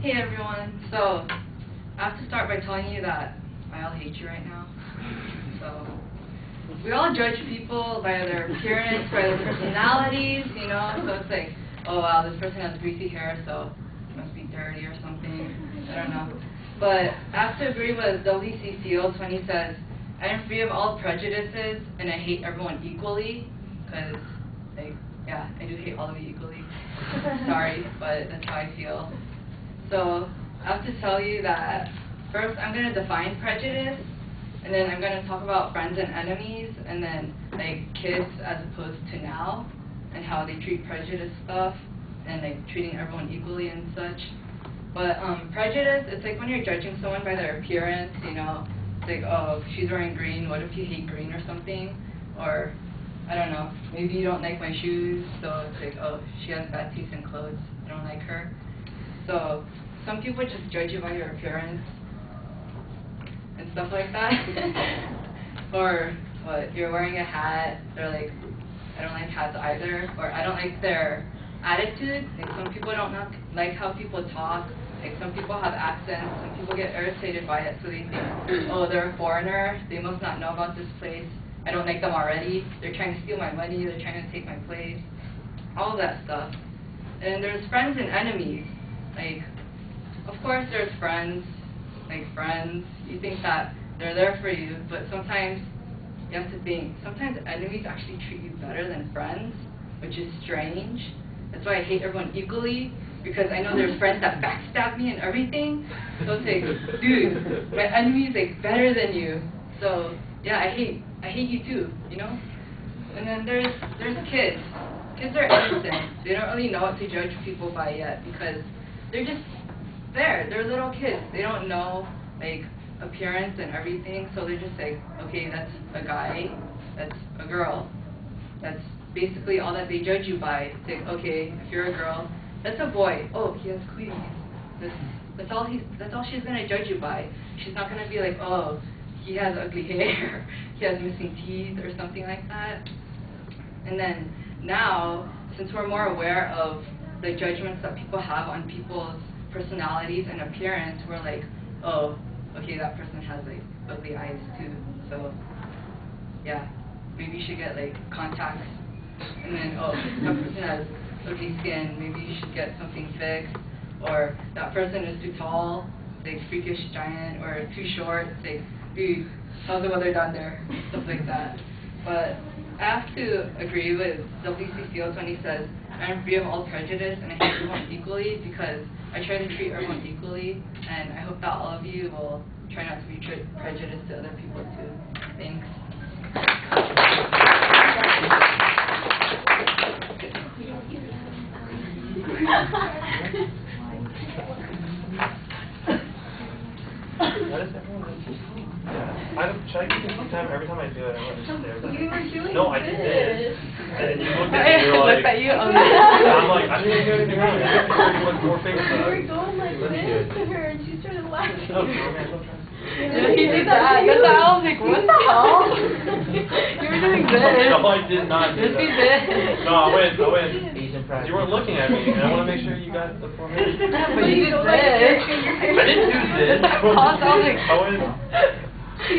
Hey everyone, so I have to start by telling you that I all hate you right now. So we all judge people by their appearance, by their personalities, you know, so it's like, oh wow, this person has greasy hair, so it must be dirty or something, I don't know. But I have to agree with W.C. Fields when he says, I am free of all prejudices and I hate everyone equally, because, like, yeah, I do hate all of you equally. Sorry, but that's how I feel. So I have to tell you that first I'm going to define prejudice, and then I'm going to talk about friends and enemies, and then like kids as opposed to now, and how they treat prejudice stuff, and like treating everyone equally and such. But prejudice, it's like when you're judging someone by their appearance, you know, it's like, oh, she's wearing green, what if you hate green or something? Or, I don't know, maybe you don't like my shoes, so it's like, oh, she has bad taste in clothes, I don't like her. So some people just judge you by your appearance and stuff like that. Or what, you're wearing a hat, they're like, I don't like hats either. Or I don't like their attitude. Like some people don't like how people talk. Like some people have accents, some people get irritated by it, so they think, oh, they're a foreigner, they must not know about this place. I don't like them already. They're trying to steal my money, they're trying to take my place. All of that stuff. And there's friends and enemies. Like, of course there's friends, like friends, you think that they're there for you, but sometimes you have to think, sometimes enemies actually treat you better than friends, which is strange. That's why I hate everyone equally, because I know there's friends that backstab me and everything, so it's like, dude, my enemy is like better than you, so yeah, I hate you too, you know? And then there's kids. Kids are innocent. They don't really know what to judge people by yet, because they're just there. They're little kids. They don't know, like, appearance and everything, so they're just like, okay, that's a guy, that's a girl. That's basically all that they judge you by. It's like, okay, if you're a girl, that's a boy. Oh, he has cleavage. That's all she's gonna judge you by. She's not gonna be like, oh, he has ugly hair, he has missing teeth, or something like that. And then now, since we're more aware of the judgments that people have on people's personalities and appearance, we're like, oh, okay, that person has like ugly eyes too, so yeah, maybe you should get like contacts. And then, oh, that person has ugly skin, maybe you should get something fixed. Or that person is too tall, like freakish giant, or too short, it's like, dude, how's the weather down there? Stuff like that. But I have to agree with W.C. Fields when he says, I'm free of all prejudice and I hate everyone equally, because I try to treat everyone equally, and I hope that all of you will try not to be prejudiced to other people too. Thanks. Should I keep this time? Every time I do it, I want to just stare at You were doing No, I did this. And then you looked at me and you were like, looked at you, I'm like, I didn't even do anything wrong. I didn't more fingers You up. were going like this to her and she started laughing. No, man, don't try. Yeah, he did that. That's why I was like, what the hell? You were doing this. No, I did not do Just be that. this. No, I went. You weren't looking at me, and I want to make sure you got the formation. Yeah, but you did this. I didn't do this. I went. I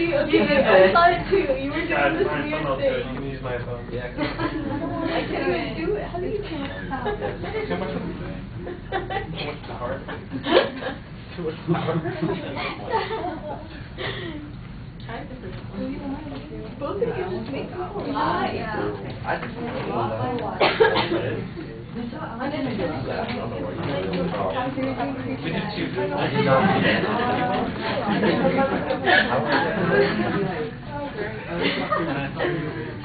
saw it too. You were doing God, this fine, weird someone else thing. do it. You can use my phone. Yeah. I can't even do it. How do you do it? Too much to heart. Too much to heart. Both of you just make people lie. I just we did two. I did not do that.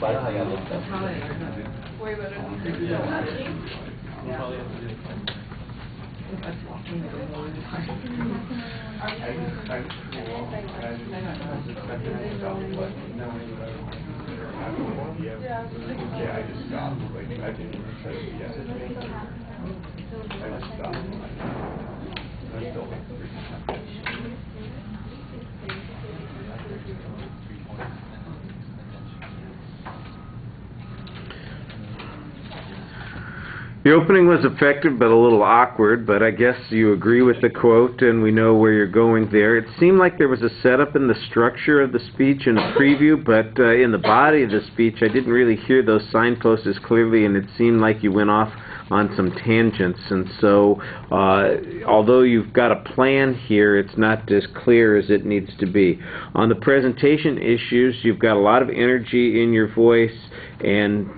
But I got looked up. Way better. We'll probably have to do it. Yeah, I just stopped. Like, I didn't even try to be yes. I just stopped. I still like 3 Yeah. The opening was effective but a little awkward, but I guess you agree with the quote and we know where you're going there. It seemed like there was a setup in the structure of the speech and a preview, but in the body of the speech I didn't really hear those signposts as clearly, and it seemed like you went off on some tangents. And so although you've got a plan here, it's not as clear as it needs to be. On the presentation issues, you've got a lot of energy in your voice and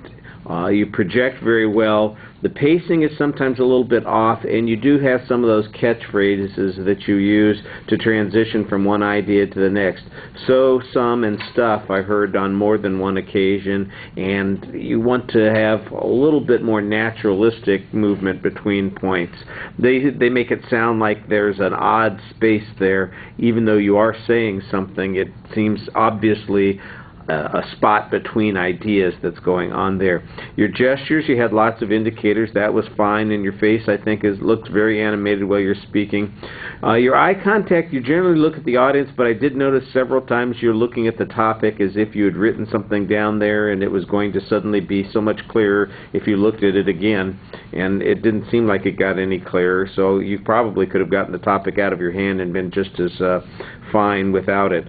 you project very well. The pacing is sometimes a little bit off, and you do have some of those catchphrases that you use to transition from one idea to the next. So, some, and stuff I heard on more than one occasion, and you want to have a little bit more naturalistic movement between points. They make it sound like there's an odd space there. Even though you are saying something, it seems obviously a spot between ideas that's going on there. Your gestures, you had lots of indicators. That was fine. And your face, I think, looks very animated while you're speaking. Your eye contact, you generally look at the audience, but I did notice several times you're looking at the topic as if you had written something down there and it was going to suddenly be so much clearer if you looked at it again. And it didn't seem like it got any clearer, so you probably could have gotten the topic out of your hand and been just as fine without it.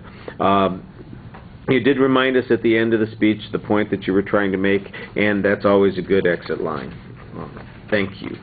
You did remind us at the end of the speech the point that you were trying to make, and that's always a good exit line. Thank you.